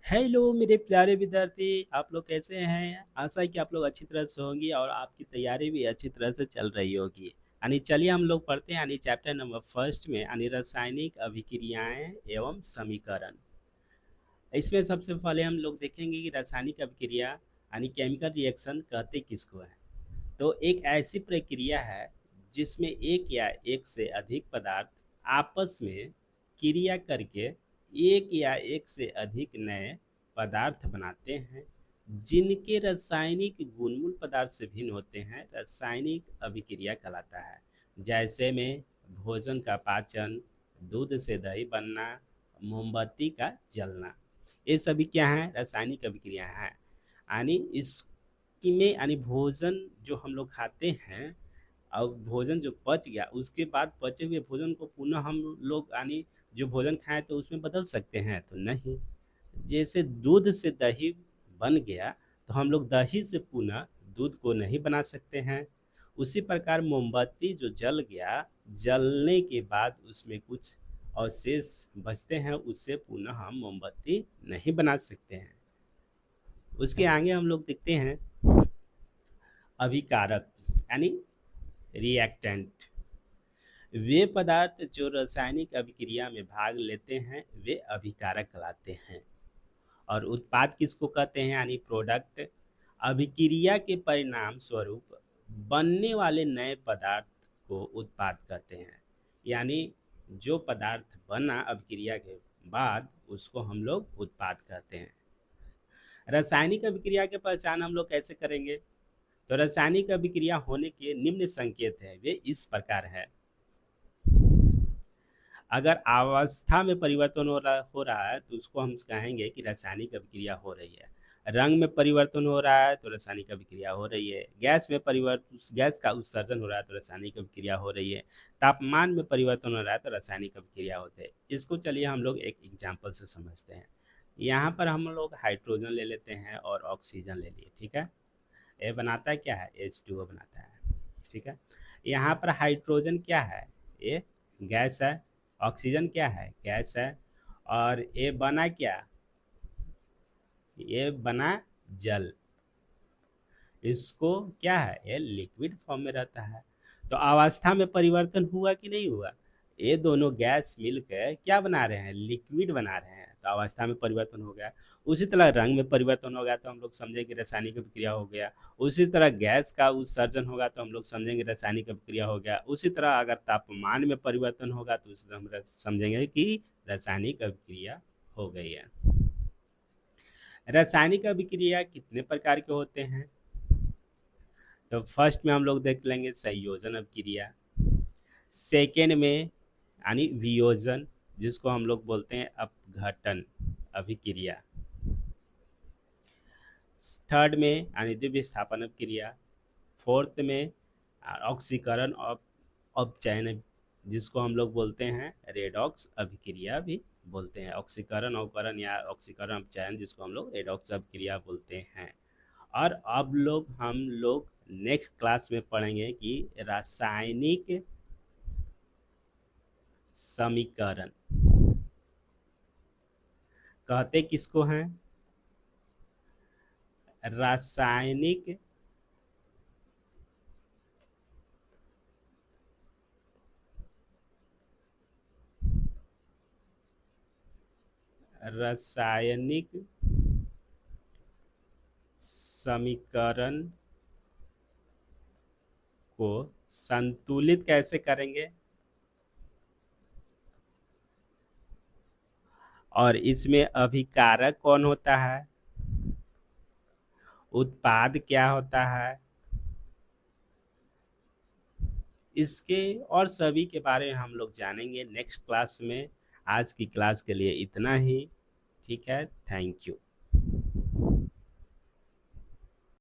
Hello मेरे प्यारे विद्यार्थी, आप लोग कैसे हैं? आशा है कि आप लोग अच्छी तरह से होंगी और आपकी तैयारी भी अच्छी तरह से चल रही होगी। यानी चलिए हम लोग पढ़ते हैं यानी चैप्टर नंबर फर्स्ट में यानी रासायनिक अभिक्रियाएं एवं समीकरण। इसमें सबसे पहले हम लोग देखेंगे कि रासायनिक अभिक्रिया यानी केमिकल रिएक्शन कहते किसको है। तो एक ऐसी प्रक्रिया है जिसमें एक या एक से अधिक पदार्थ आपस में क्रिया करके एक या एक से अधिक नए पदार्थ बनाते हैं जिनके रासायनिक गुण मूल पदार्थ से भिन्न होते हैं। रासायनिक अभिक्रिया कहलाता है। जैसे में भोजन का पाचन, दूध से दही बनना, मोमबत्ती का जलना, ये सभी क्या है? रासायनिक अभिक्रिया है। यानी इसमें यानी भोजन जो हम लोग खाते हैं, अब भोजन जो पच गया उसके बाद बचे हुए भोजन को पुनः हम लोग यानी जो भोजन खाएं तो उसमें बदल सकते हैं तो नहीं। जैसे दूध से दही बन गया तो हम लोग दही से पुनः दूध को नहीं बना सकते हैं। उसी प्रकार मोमबत्ती जो जल गया, जलने के बाद उसमें कुछ अवशेष बचते हैं, उससे पुनः हम मोमबत्ती नहीं बना सकते हैं। उसके आगे हम लोग देखते हैं अभिकारक यानी रिएक्टेंट। वे पदार्थ जो रासायनिक अभिक्रिया में भाग लेते हैं वे अभिकारक कहलाते हैं। और उत्पाद किसको कहते हैं? यानी प्रोडक्ट। अभिक्रिया के परिणाम स्वरूप बनने वाले नए पदार्थ को उत्पाद कहते हैं। यानी जो पदार्थ बना अभिक्रिया के बाद उसको हम लोग उत्पाद कहते हैं। रासायनिक अभिक्रिया की पहचान हम लोग कैसे करेंगे? तो रासायनिक अभिक्रिया होने के निम्न संकेत है, वे इस प्रकार है। अगर अवस्था में परिवर्तन हो रहा है तो उसको हम कहेंगे कि रासायनिक अभिक्रिया हो रही है। रंग में परिवर्तन हो रहा है तो रासायनिक अभिक्रिया हो रही है। गैस में परिवर्तन, गैस का उत्सर्जन हो रहा है तो रासायनिक अभिक्रिया हो रही है। तापमान में परिवर्तन हो रहा है तो रासायनिक अभिक्रिया होते हैं। इसको चलिए हम लोग एक एग्जाम्पल से समझते हैं। यहाँ पर हम लोग हाइड्रोजन ले लेते हैं और ऑक्सीजन ले लिए, ठीक है। ये बनाता है क्या है? H2O बनाता है, ठीक है। यहाँ पर हाइड्रोजन क्या है? ये गैस है। ऑक्सीजन क्या है? गैस है। और ये बना क्या? ये बना जल। इसको क्या है? ये लिक्विड फॉर्म में रहता है। तो अवस्था में परिवर्तन हुआ कि नहीं हुआ? ये दोनों गैस मिलकर क्या बना रहे हैं? लिक्विड बना रहे हैं, तो अवस्था में परिवर्तन हो गया। उसी तरह रंग में परिवर्तन हो गया तो हम लोग समझेंगे रासायनिक अभिक्रिया हो गया। उसी तरह गैस का उत्सर्जन होगा तो हम लोग समझेंगे रासायनिक अभिक्रिया हो गया। उसी तरह अगर तापमान में परिवर्तन होगा तो उसी तरह हम समझेंगे कि रासायनिक अभिक्रिया हो गई है। रासायनिक अभिक्रिया कितने प्रकार के होते हैं? तो फर्स्ट में हम लोग देख लेंगे संयोजन अभिक्रिया। सेकेंड में यानी वियोजन, जिसको हम लोग बोलते हैं अपघटन अभिक्रिया। थर्ड में यानी द्वितीय स्थापन अभिक्रिया। फोर्थ में ऑक्सीकरण और अपचयन, जिसको हम लोग बोलते हैं रेडॉक्स अभिक्रिया भी बोलते हैं। ऑक्सीकरण अवकरण या ऑक्सीकरण अपचयन, जिसको हम लोग रेडॉक्स अभिक्रिया बोलते हैं। और अब हम लोग नेक्स्ट क्लास में पढ़ेंगे कि रासायनिक समीकरण कहते किसको हैं? रासायनिक रासायनिक समीकरण को संतुलित कैसे करेंगे, और इसमें अभिकारक कौन होता है, उत्पाद क्या होता है, इसके और सभी के बारे में हम लोग जानेंगे नेक्स्ट क्लास में। आज की क्लास के लिए इतना ही, ठीक है। Thank you.